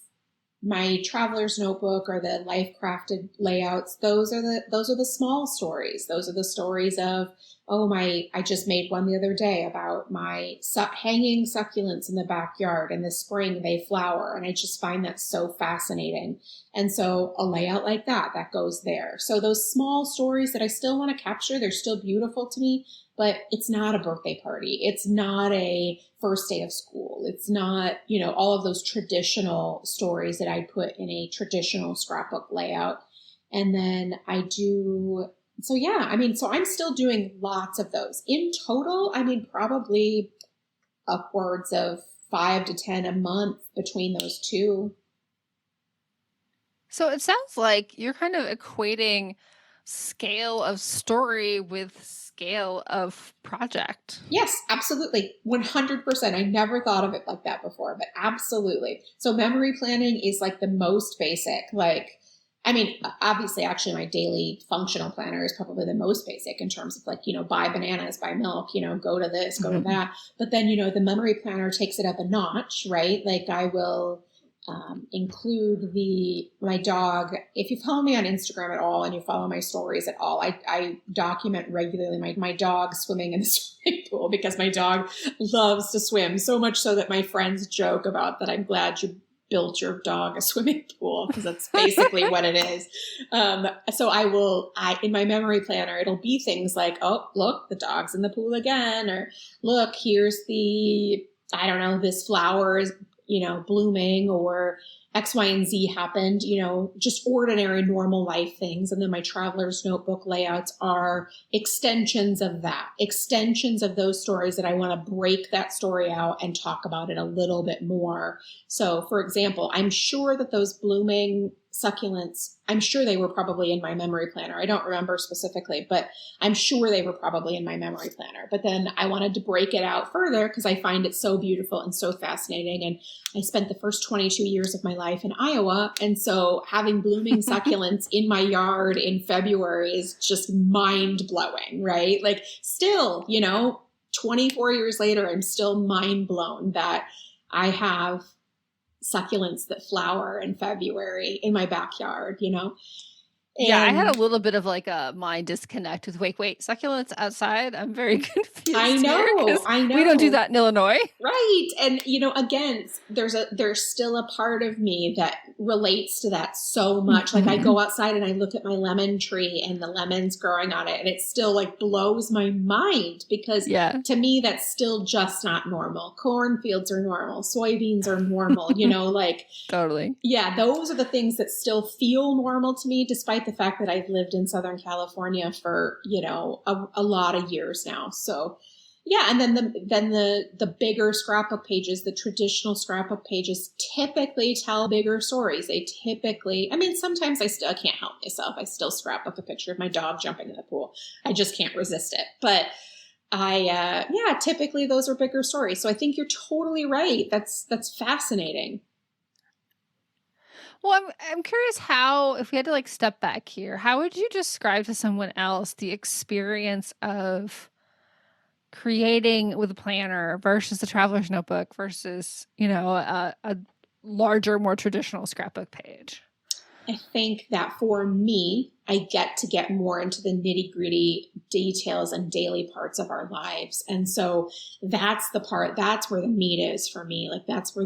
my traveler's notebook or the Life Crafted layouts. Those are the small stories. Those are the stories of, I just made one the other day about my hanging succulents in the backyard. In the spring, they flower. And I just find that so fascinating. And so a layout like that goes there. So those small stories that I still want to capture, they're still beautiful to me, but it's not a birthday party. It's not a first day of school. It's not, all of those traditional stories that I put in a traditional scrapbook layout. And then I do, so I'm still doing lots of those. In total, probably upwards of 5 to 10 a month between those two. So it sounds like you're kind of equating scale of story with scale of project. Yes, absolutely. 100%. I never thought of it like that before, but absolutely. So memory planning is like the most basic, obviously actually my daily functional planner is probably the most basic in terms of like, buy bananas, buy milk, go to this, go to that. But then, the memory planner takes it up a notch, right? Like I will, include my dog. If you follow me on Instagram at all and you follow my stories at all, I document regularly my dog swimming in the swimming pool because my dog loves to swim, so much so that my friends joke about that. I'm glad you built your dog a swimming pool, because that's basically what it is. So in my memory planner, it'll be things like, oh, look, the dog's in the pool again, or look, here's this flower is, blooming, or X, Y, and Z happened, just ordinary normal life things. And then my traveler's notebook layouts are extensions of those stories that I want to break that story out and talk about it a little bit more. So for example, I'm sure that those blooming succulents, I'm sure they were probably in my memory planner. I don't remember specifically, but I'm sure they were probably in my memory planner. But then I wanted to break it out further because I find it so beautiful and so fascinating. And I spent the first 22 years of my life in Iowa. And so having blooming succulents in my yard in February is just mind blowing, right? Like still, 24 years later, I'm still mind blown that I have succulents that flower in February in my backyard, Yeah, I had a little bit of like a mind disconnect with wait, succulents outside? I'm very confused. I know. We don't do that in Illinois. Right. And, again, there's still a part of me that relates to that so much. Like I go outside and I look at my lemon tree and the lemons growing on it, and it still like blows my mind because to me, that's still just not normal. Cornfields are normal. Soybeans are normal, like totally. Yeah. Those are the things that still feel normal to me, despite the fact that I've lived in Southern California for, a lot of years now. So yeah. And then the bigger scrapbook pages, the traditional scrapbook pages typically tell bigger stories. They typically, sometimes I can't help myself. I still scrapbook a picture of my dog jumping in the pool. I just can't resist it. But typically those are bigger stories. So I think you're totally right. That's fascinating. Well, I'm curious how, if we had to like step back here, how would you describe to someone else the experience of creating with a planner versus the traveler's notebook versus, a larger, more traditional scrapbook page? I think that for me, I get more into the nitty gritty details and daily parts of our lives. And so that's where the meat is for me. Like that's where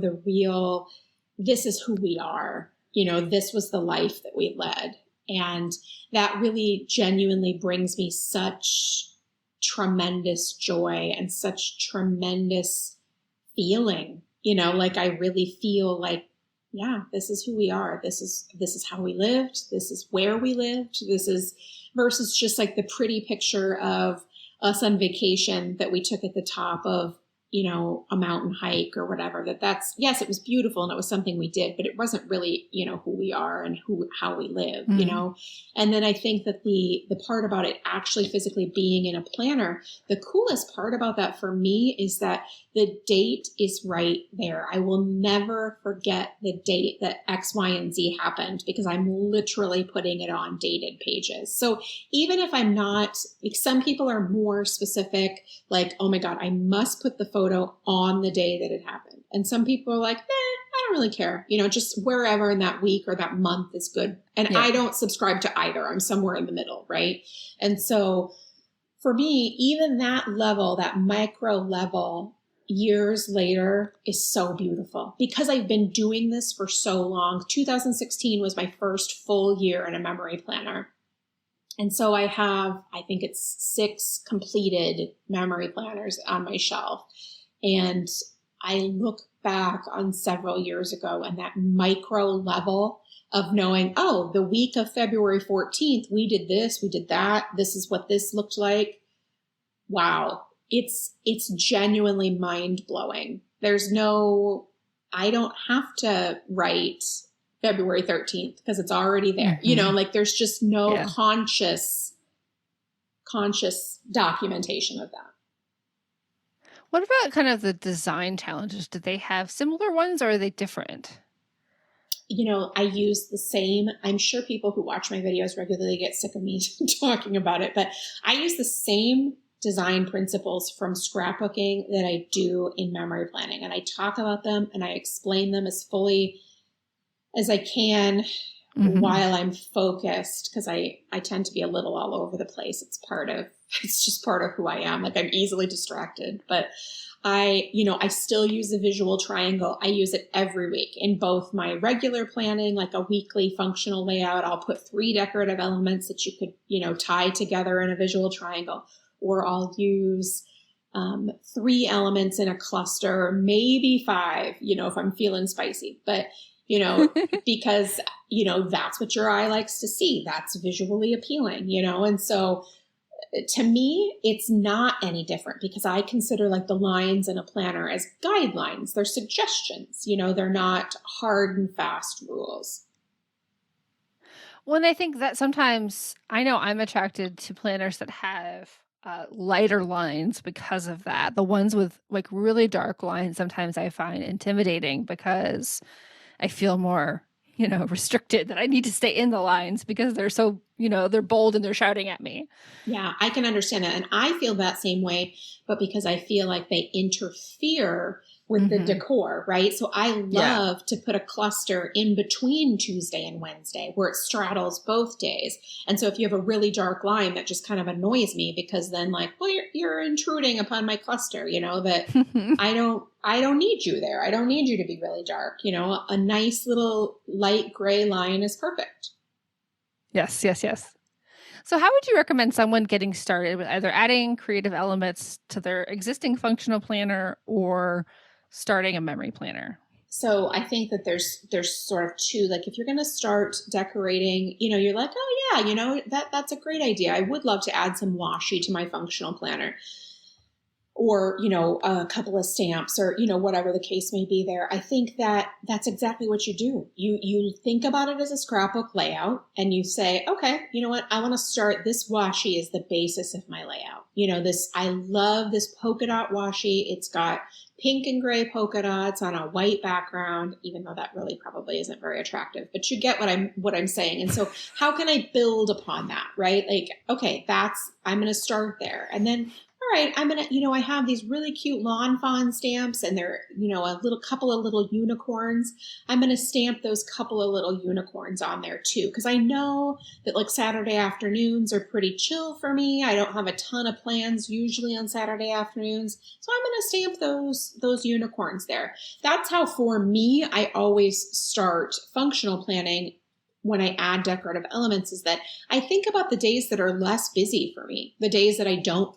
this is who we are. This was the life that we led. And that really genuinely brings me such tremendous joy and such tremendous feeling, like I really feel like, yeah, this is who we are. This is how we lived. This is where we lived. This is versus just like the pretty picture of us on vacation that we took at the top of, a mountain hike or whatever. Yes, it was beautiful and it was something we did, but it wasn't really, who we are and how we live, And then I think that the part about it actually physically being in a planner, the coolest part about that for me is that the date is right there. I will never forget the date that X, Y, and Z happened because I'm literally putting it on dated pages. So even if I'm not, like some people are more specific, like, oh my God, I must put the photo on the day that it happened. And some people are like, I don't really care. Just wherever in that week or that month is good. And I don't subscribe to either. I'm somewhere in the middle, right? And so for me, even that level, that micro level, years later is so beautiful because I've been doing this for so long. 2016 was my first full year in a memory planner. And so I think it's 6 completed memory planners on my shelf. And I look back on several years ago and that micro level of knowing, oh, the week of February 14th, we did this, we did that. This is what this looked like. Wow. It's genuinely mind blowing. I don't have to write February 13th because it's already there. Mm-hmm. There's just no conscious documentation of that. What about kind of the design challenges? Do they have similar ones or are they different? I use the same, I'm sure people who watch my videos regularly get sick of me talking about it, but I use the same design principles from scrapbooking that I do in memory planning. And I talk about them and I explain them as fully as I can while I'm focused, because I tend to be a little all over the place. It's just part of who I am. Like I'm easily distracted, but I still use the visual triangle. I use it every week in both my regular planning, like a weekly functional layout. I'll put 3 decorative elements that you could, tie together in a visual triangle, or I'll use 3 elements in a cluster, maybe 5, if I'm feeling spicy, but because, that's what your eye likes to see. That's visually appealing, and so to me, it's not any different, because I consider like the lines in a planner as guidelines. They're suggestions, they're not hard and fast rules. Well, and I think that sometimes I know I'm attracted to planners that have lighter lines because of that. The ones with like really dark lines, sometimes I find intimidating because I feel more, restricted, that I need to stay in the lines because they're so, they're bold and they're shouting at me. Yeah, I can understand that. And I feel that same way, but because I feel like they interfere with the decor, right? So I love to put a cluster in between Tuesday and Wednesday where it straddles both days. And so if you have a really dark line, that just kind of annoys me, because then like, well, you're intruding upon my cluster, that I don't need you there. I don't need you to be really dark. A nice little light gray line is perfect. Yes. So how would you recommend someone getting started with either adding creative elements to their existing functional planner or starting a memory planner? So I think that there's sort of 2, like if you're going to start decorating, you're like, oh yeah, that's a great idea. I would love to add some washi to my functional planner, or, a couple of stamps, or, whatever the case may be there. I think that that's exactly what you do. You think about it as a scrapbook layout, and you say, okay, you know what? I want to start this washi as the basis of my layout. I love this polka dot washi. It's got pink and gray polka dots on a white background, even though that really probably isn't very attractive, but you get what I'm saying. And so how can I build upon that, right? Like, okay, I'm going to start there. And then, all right, I'm going to, I have these really cute lawn fawn stamps, and they're, a couple of little unicorns. I'm going to stamp those couple of little unicorns on there too, because I know that like Saturday afternoons are pretty chill for me. I don't have a ton of plans usually on Saturday afternoons. So I'm going to stamp those unicorns there. That's how, for me, I always start functional planning when I add decorative elements, is that I think about the days that are less busy for me, the days that I don't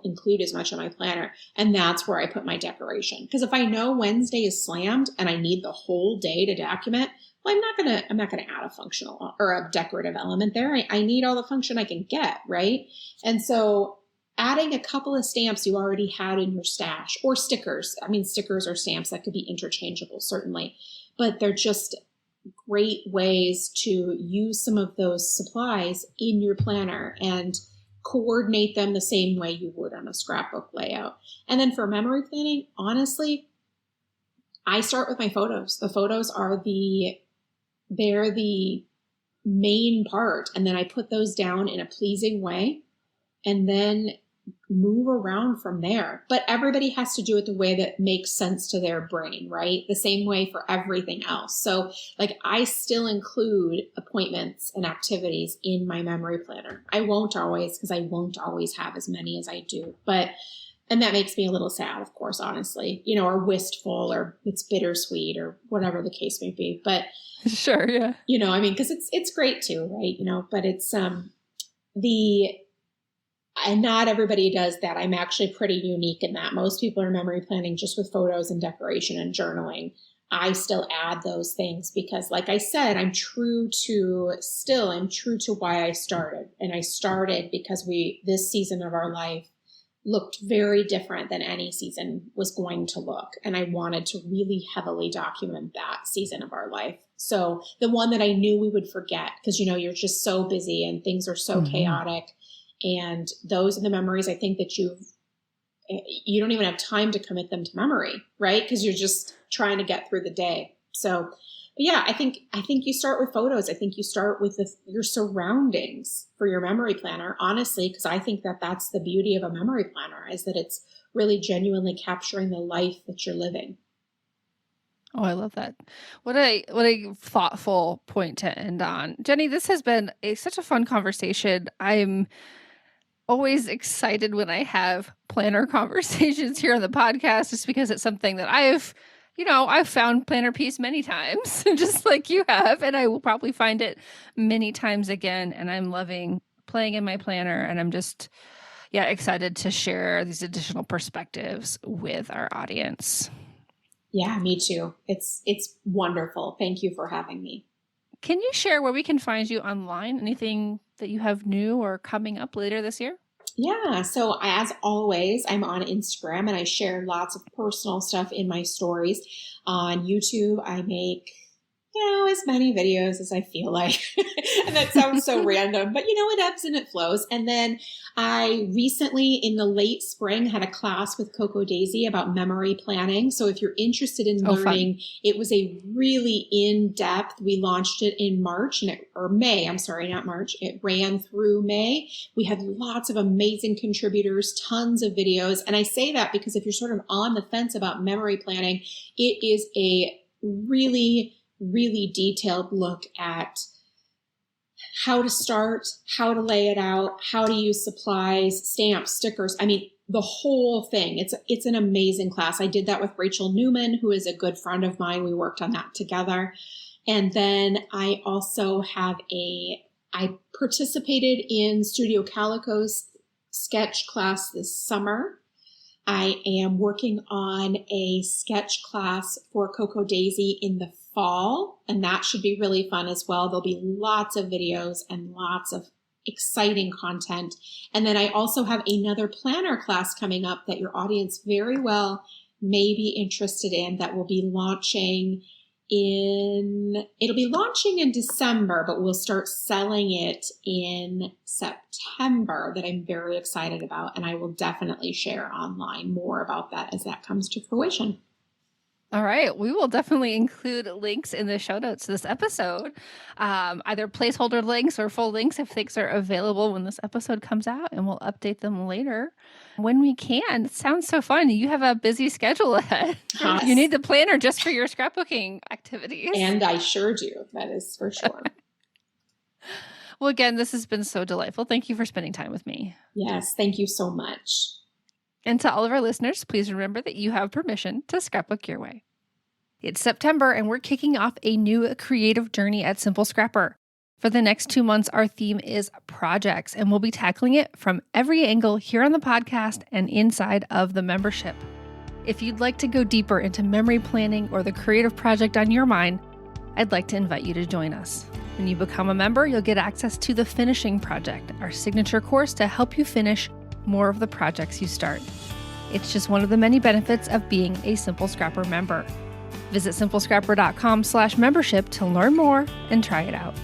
include as much on my planner. And that's where I put my decoration. Because if I know Wednesday is slammed and I need the whole day to document, well, I'm not gonna add a functional or a decorative element there. I need all the function I can get, right? And so adding a couple of stamps you already had in your stash, or stickers. I mean, stickers or stamps that could be interchangeable, certainly, but they're just great ways to use some of those supplies in your planner and coordinate them the same way you would on a scrapbook layout. And then for memory planning, honestly, I start with my photos. The photos they're the main part. And then I put those down in a pleasing way and then move around from there. But everybody has to do it the way that makes sense to their brain, right? The same way for everything else. So like I still include appointments and activities in my memory planner. I won't always, because I won't always have as many as I do. And that makes me a little sad, of course, honestly, or wistful, or it's bittersweet, or whatever the case may be. But sure, yeah. Because it's great too, right? But it's and not everybody does that. I'm actually pretty unique in that. Most people are memory planning just with photos and decoration and journaling. I still add those things because, like I said, I'm true to why I started. And I started because this season of our life looked very different than any season was going to look. And I wanted to really heavily document that season of our life. So the one that I knew we would forget, because, you're just so busy and things are so chaotic. And those are the memories I think that you don't even have time to commit them to memory, right? Because you're just trying to get through the day. So, but yeah, I think you start with photos. I think you start with your surroundings for your memory planner, honestly, because I think that that's the beauty of a memory planner, is that it's really genuinely capturing the life that you're living. Oh, I love that. What a thoughtful point to end on. Jennie, this has been such a fun conversation. I'm always excited when I have planner conversations here on the podcast, just because it's something that I've found planner piece many times, just like you have, and I will probably find it many times again. And I'm loving playing in my planner, and I'm just, excited to share these additional perspectives with our audience. Yeah, me too. It's wonderful. Thank you for having me. Can you share where we can find you online? Anything that you have new or coming up later this year? Yeah. So as always, I'm on Instagram and I share lots of personal stuff in my stories. On YouTube, I make, as many videos as I feel like. And that sounds so random, but it ebbs and it flows. And then I recently, in the late spring, had a class with Coco Daisy about memory planning. So if you're interested in learning, it was a really in-depth, we launched it in May. I'm sorry, not March. It ran through May. We had lots of amazing contributors, tons of videos. And I say that because if you're sort of on the fence about memory planning, it is a really detailed look at how to start, how to lay it out, how to use supplies, stamps, stickers. I mean, the whole thing. It's an amazing class. I did that with Rachel Newman, who is a good friend of mine. We worked on that together. And then I also have I participated in Studio Calico's sketch class this summer. I am working on a sketch class for Coco Daisy in the fall, and that should be really fun as well. There'll be lots of videos and lots of exciting content. And then I also have another planner class coming up that your audience very well may be interested in that will be launching in December, but we'll start selling it in September, that I'm very excited about. And I will definitely share online more about that as that comes to fruition. All right. We will definitely include links in the show notes to this episode, either placeholder links or full links if things are available when this episode comes out, and we'll update them later when we can. It sounds so fun. You have a busy schedule ahead. Yes. You need the planner just for your scrapbooking activities. And I sure do. That is for sure. Well, again, this has been so delightful. Thank you for spending time with me. Yes. Thank you so much. And to all of our listeners, please remember that you have permission to scrapbook your way. It's September, and we're kicking off a new creative journey at Simple Scrapper. For the next 2 months, our theme is projects, and we'll be tackling it from every angle here on the podcast and inside of the membership. If you'd like to go deeper into memory planning or the creative project on your mind, I'd like to invite you to join us. When you become a member, you'll get access to the Finishing Project, our signature course to help you finish more of the projects you start. It's just one of the many benefits of being a Simple Scrapper member. Visit simplescrapper.com/membership to learn more and try it out.